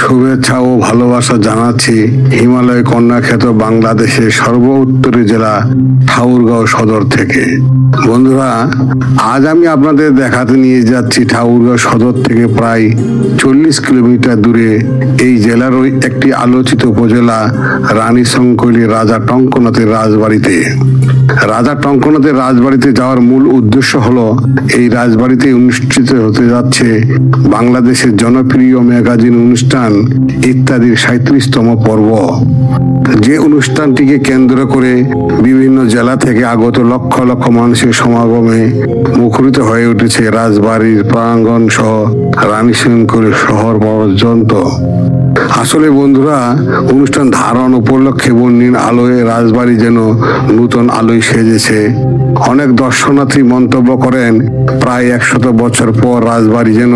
শুভেচ্ছা ও ভালোবাসা জানাচ্ছি হিমালয় কন্যা খ্যাত বাংলাদেশের সর্ব উত্তরের জেলা ঠাকুরগাঁও সদর থেকে। বন্ধুরা, আজ আমি আপনাদের দেখাতে নিয়ে যাচ্ছি ঠাকুরগাঁও সদর থেকে প্রায় 40 কিলোমিটার দূরে এই জেলার ওই একটি আলোচিত উপজেলা রানীশংকৈল রাজা টঙ্কনাথের রাজবাড়িতে। রাজা টঙ্কনাথের রাজবাড়িতে যাওয়ার মূল উদ্দেশ্য হলো এই রাজবাড়িতে অনুষ্ঠিত হতে যাচ্ছে বাংলাদেশের জনপ্রিয় ম্যাগাজিন অনুষ্ঠান ইত্যাদির 37তম পর্ব। যে অনুষ্ঠানটিকে কেন্দ্র করে বিভিন্ন জেলা থেকে আগত লক্ষ লক্ষ মানুষের সমাগমে মুখরিত হয়ে উঠেছে রাজবাড়ির প্রাঙ্গণ সহ রানীশংকৈল শহর পর্যন্ত। আসলে বন্ধুরা, অনুষ্ঠান ধারণ উপলক্ষে বর্ণিল আলোয় রাজবাড়ি যেন নূতন আলোয় সেজেছে। অনেক দর্শনার্থী মন্তব্য করেন প্রায় 100 বছর পর রাজবাড়ি যেন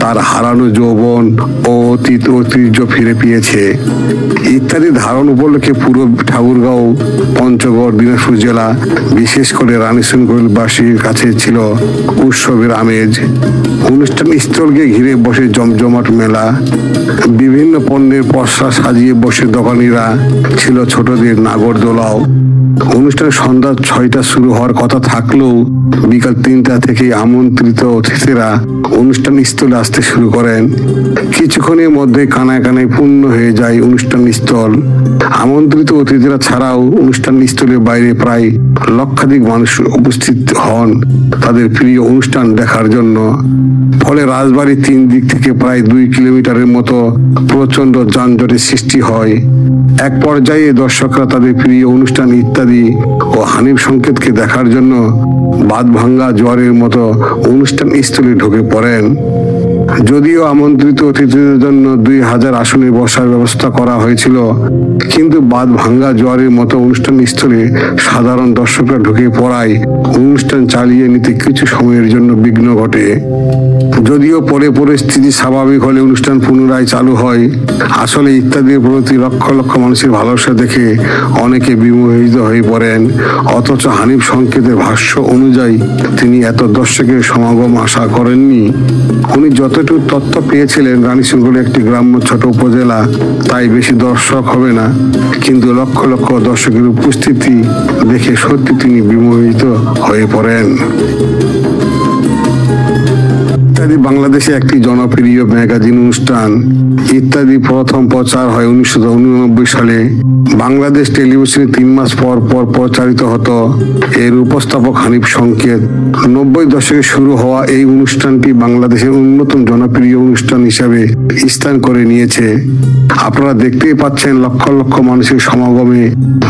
তার হারানো যৌবন ও অতীত ঐতিহ্য ফিরে পেয়েছে ইত্যাদি ধারণ উপলক্ষে পুরো ঠাকুরগাঁও, পঞ্চগড়, দিনাজপুর জেলা, বিশেষ করে রানীশংকৈলবাসীর কাছে ছিল উৎসবের আমেজ। অনুষ্ঠান স্থলকে ঘিরে বসে জমজমাট মেলা, বিভিন্ন পণ্যের পসরা সাজিয়ে বসে দোকানিরা, ছিল ছোটদের নাগরদোলাও। অনুষ্ঠান সন্ধ্যা 6টা শুরু হওয়ার কথা থাকলেও বিকাল 3টা থেকে আমন্ত্রিত অতিথিরা অনুষ্ঠান স্থলে আসতে শুরু করেন। কিছুক্ষণের মধ্যে কানায় কানায় পূর্ণ হয়ে যায় অনুষ্ঠান স্থল। আমন্ত্রিত অতিথিরা ছাড়াও অনুষ্ঠান স্থলের বাইরে প্রায় লক্ষাধিক মানুষ উপস্থিত হন তাদের প্রিয় অনুষ্ঠান দেখার জন্য। ফলে রাজবাড়ির 3 দিক থেকে প্রায় 2 কিলোমিটারের মতো প্রচন্ড যানজটের সৃষ্টি হয়। এক পর্যায়ে দর্শকরা তাদের প্রিয় অনুষ্ঠান ইত্যাদি ও হানিফ সংকেতকে দেখার জন্য বাঁধ ভাঙ্গা জোয়ারের মতো অনুষ্ঠান স্থলে ঢুকে পড়েন। যদিও আমন্ত্রিত অতিথিদের জন্য 2000 আসনে বসার ব্যবস্থা করা হয়েছিল, কিন্তু বাঁধ ভাঙ্গা জোয়ারের মতো অনুষ্ঠান স্থলে সাধারণ দর্শকরা ঢুকে পড়ায় অনুষ্ঠান চালিয়ে নিতে কিছু সময়ের জন্য বিঘ্ন ঘটে। যদিও পরে পরিস্থিতি স্বাভাবিক হলে অনুষ্ঠান পুনরায় চালু হয়। আসলে ইত্যাদির প্রতি লক্ষ লক্ষ মানুষের ভালোবাসা দেখে অনেকে বিমোহিত হয়ে পড়েন। অথচ হানিফ সংকেতের ভাষ্য অনুযায়ী তিনি এত দর্শকের সমাগম আশা করেননি। উনি যতটুকু তথ্য পেয়েছিলেন, রানীশংকৈল একটি গ্রাম্য ছোট উপজেলা, তাই বেশি দর্শক হবে না, কিন্তু লক্ষ লক্ষ দর্শকের উপস্থিতি দেখে সত্যি তিনি বিমোহিত হয়ে পড়েন। ইত্যাদি বাংলাদেশে একটি জনপ্রিয় ম্যাগাজিন অনুষ্ঠান ইত্যাদি প্রথম প্রচার হয় 1989 সালে। বাংলাদেশ টেলিভিশনে 3 মাস পর পর প্রচারিত হতো। এর উপস্থাপক হানিফ সংকেত। 90 দশকে শুরু হওয়া এই অনুষ্ঠানটি বাংলাদেশের অন্যতম জনপ্রিয় অনুষ্ঠান হিসাবে স্থান করে নিয়েছে। আপনারা দেখতেই পাচ্ছেন লক্ষ লক্ষ মানুষের সমাগমে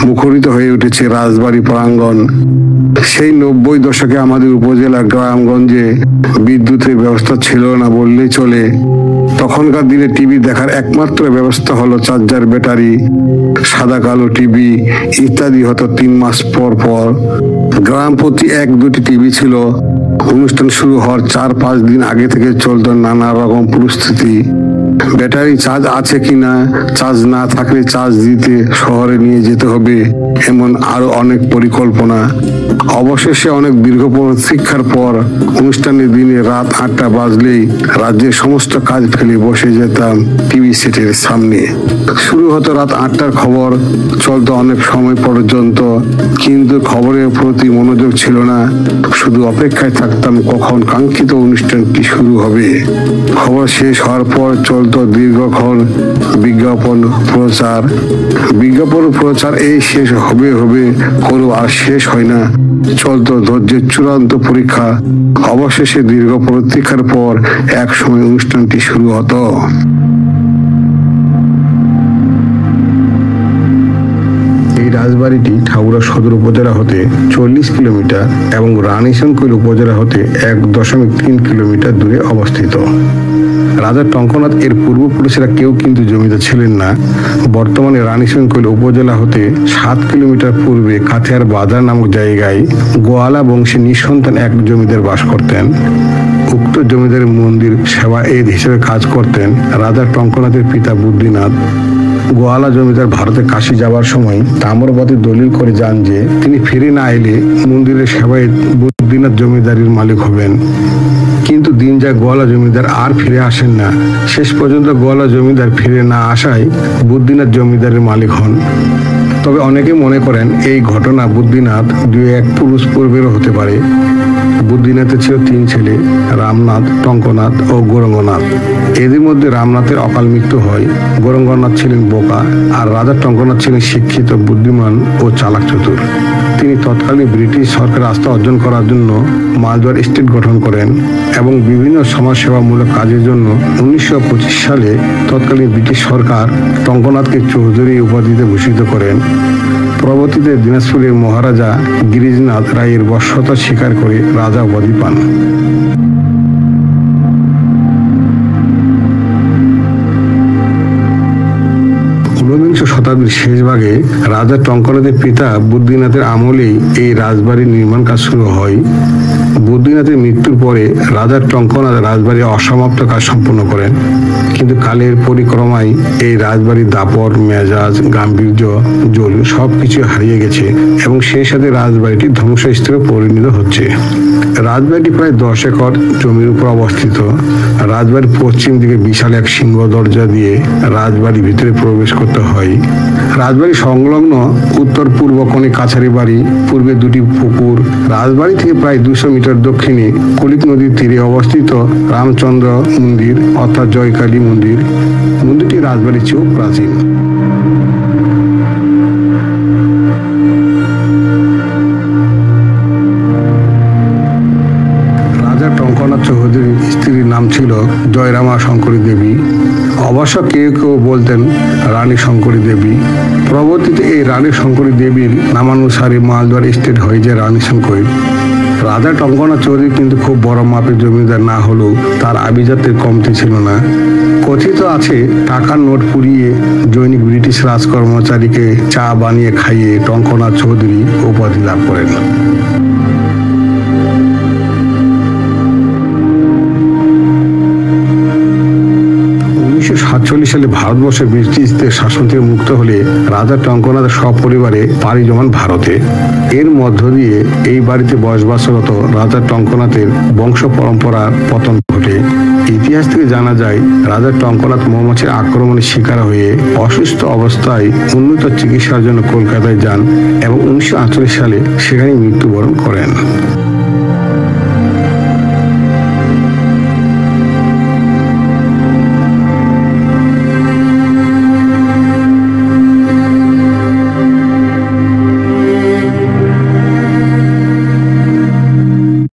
মুখরিত হয়ে উঠেছে রাজবাড়ি প্রাঙ্গণ। সেই 90 দশকে আমাদের উপজেলার গ্রামগঞ্জে বিদ্যুতের ব্যবস্থা ছিল না বললেই চলে। তখনকার দিনে টিভি দেখার একমাত্র ব্যবস্থা হলো চার্জার, ব্যাটারি, সাদা কালো টিভি ইত্যাদি হতো 3 মাস পর পর। গ্রাম প্রতি 1-2টি টিভি ছিল। অনুষ্ঠান শুরু হওয়ার 4-5 দিন আগে থেকে চলত নানা রকম প্রস্তুতি। ব্যাটারি চার্জ আছে কিনা, চার্জ না থাকলে চার্জ দিতে শহরে নিয়ে যেতে হবে, এমন আরো অনেক পরিকল্পনা। অবশেষে অনেক দীর্ঘ প্রতীক্ষার পর অনুষ্ঠানের দিনে রাত 8টা বাজলেই রাজ্যের সমস্ত কাজ ফেলে বসে যেতাম টিভি সেটের সামনে। শুরু হতো রাত 8টার খবর, চলতো অনেক সময় পর্যন্ত, কিন্তু খবরের প্রতি মনোযোগ ছিল না। শুধু অপেক্ষায় থাকতাম কখন কাঙ্ক্ষিত অনুষ্ঠানটি শুরু হবে। খবর শেষ হওয়ার পর চলতো দীর্ঘক্ষণ বিজ্ঞাপন প্রচার। বিজ্ঞাপন প্রচার এই শেষ হবে করো আর শেষ হয় না। চলতো ধৈর্যের চূড়ান্ত পরীক্ষা। অবশেষে দীর্ঘ প্রতীক্ষার পর এক সময় অনুষ্ঠানটি শুরু হতো। এই রাজবাড়িটি ঠাকুরগাঁও সদর উপজেলা হতে 40 কিলোমিটার এবং রানীশংকৈল উপজেলা হতে 1.3 কিলোমিটার দূরে অবস্থিত। রাজা টঙ্কনাথ এর পূর্বপুরুষেরা কেউ কিন্তু জমিদার ছিলেন না। বর্তমানে রানীশংকৈল উপজেলা হতে 7 কিলোমিটার পূর্বে কাথিয়ার বাজার নামক জায়গায় গোয়ালা বংশী নিঃসন্তান এক জমিদার বাস করতেন। উক্ত জমিদারের মন্দির সেবা এদ হিসেবে কাজ করতেন রাজা টঙ্কনাথের পিতা বুদ্ধিনাথ। গোয়ালা জমিদার ভারতে কাশী যাবার সময় তাম্রপত্রে দলিল করে যান যে তিনি ফিরে না এলে মন্দিরের সেবায়েত বুদ্ধিনাথ জমিদারির মালিক হবেন। কিন্তু দিন যায় গোয়ালা জমিদার আর ফিরে আসেন না। শেষ পর্যন্ত গোয়ালা জমিদার ফিরে না আসায় বুদ্ধিনাথ জমিদারের মালিক হন। তবে অনেকে মনে করেন এই ঘটনা বুদ্ধিনাথ দুই এক পুরুষ পূর্বেরও হতে পারে। বুদ্ধিনাথের ছিল 3 ছেলে, রামনাথ, টঙ্কনাথ ও গৌরঙ্গনাথ। এদের মধ্যে রামনাথের অকাল মৃত্যু হয়। গৌরঙ্গনাথ ছিলেন বোকা আর রাজা টঙ্কনাথ ছিলেন শিক্ষিত, বুদ্ধিমান ও চালাক চতুর। তিনি তৎকালীন ব্রিটিশ সরকার আস্থা অর্জন করার জন্য মালদুয়ার স্টেট গঠন করেন এবং বিভিন্ন সমাজসেবামূলক কাজের জন্য 1925 সালে তৎকালীন ব্রিটিশ সরকার টঙ্কনাথকে চৌধুরী উপাধিতে ভূষিত করেন। পরবর্তীতে দিনাজপুরের মহারাজা গিরিজনাথ রায়ের বশ্যতা স্বীকার করে রাজা উপাধি পান। ঊনবিংশ শতাব্দীর শেষ ভাগে রাজা টঙ্কনাথের পিতা বুদ্ধিনাথের আমলেই এই রাজবাড়ির নির্মাণ কাজ শুরু হয়। বুদ্ধিনাথের মৃত্যুর পরে রাজা টঙ্কনাথ রাজবাড়ির অসমাপ্ত কাজ সম্পন্ন করেন। কিন্তু কালের পরিক্রমায় এই রাজবাড়ির দাপট, মেজাজ, গাম্ভীর্য, জল সবকিছু হারিয়ে গেছে এবং সেই সাথে রাজবাড়িটি ধ্বংসস্তূপে পরিণত হচ্ছে। রাজবাড়িটি প্রায় 10 একর জমির উপর অবস্থিত। রাজবাড়ির পশ্চিম দিকে বিশাল এক সিংহ দরজা দিয়ে রাজবাড়ির ভিতরে প্রবেশ করতে হয়। রাজবাড়ি সংলগ্ন উত্তর পূর্ব কোণে কাছারি বাড়ি, পূর্বে 2টি পুকুর। রাজবাড়ি থেকে প্রায় 200 মিটার দক্ষিণে কলিক নদীর তীরে অবস্থিত রামচন্দ্র মন্দির অর্থাৎ জয়কালী মন্দির। মন্দিরটি রাজবাড়ির চেয়েও প্রাচীন। রাজা টঙ্কনাথ চৌধুরীর স্ত্রীর নাম ছিল জয়রামা শঙ্করী দেবী। অবশ্য কেউ কেউ বলতেন রানী শঙ্করী দেবী। পরবর্তীতে এই রানী শঙ্করী দেবীর নামানুসারে মালদুয়ার স্টেট হয়ে যায় রানী শঙ্করী। রাজা টঙ্কনাথ চৌধুরী কিন্তু খুব বড় মাপের জমিদার না হলেও তার আভিজাত্যের কমতি ছিল না। কথিত আছে টাকার নোট পুড়িয়ে জৈনিক ব্রিটিশ রাজকর্মচারীকে চা বানিয়ে খাইয়ে টঙ্কনাথ চৌধুরী উপাধি লাভ করেন। 1947 সালে ভারতবর্ষে ব্রিটিশদের শাসন থেকে মুক্ত হলে রাজা টঙ্কনাথ সপরিবারে পাড়ি জমান ভারতে। এর মধ্য দিয়ে এই বাড়িতে বসবাসরত রাজা টঙ্কনাথের বংশ পরম্পরার পতন ঘটে। ইতিহাস থেকে জানা যায় রাজা টঙ্কনাথ মৌমাছির আক্রমণের শিকার হয়ে অসুস্থ অবস্থায় উন্নত চিকিৎসার জন্য কলকাতায় যান এবং 1948 সালে সেখানে মৃত্যুবরণ করেন।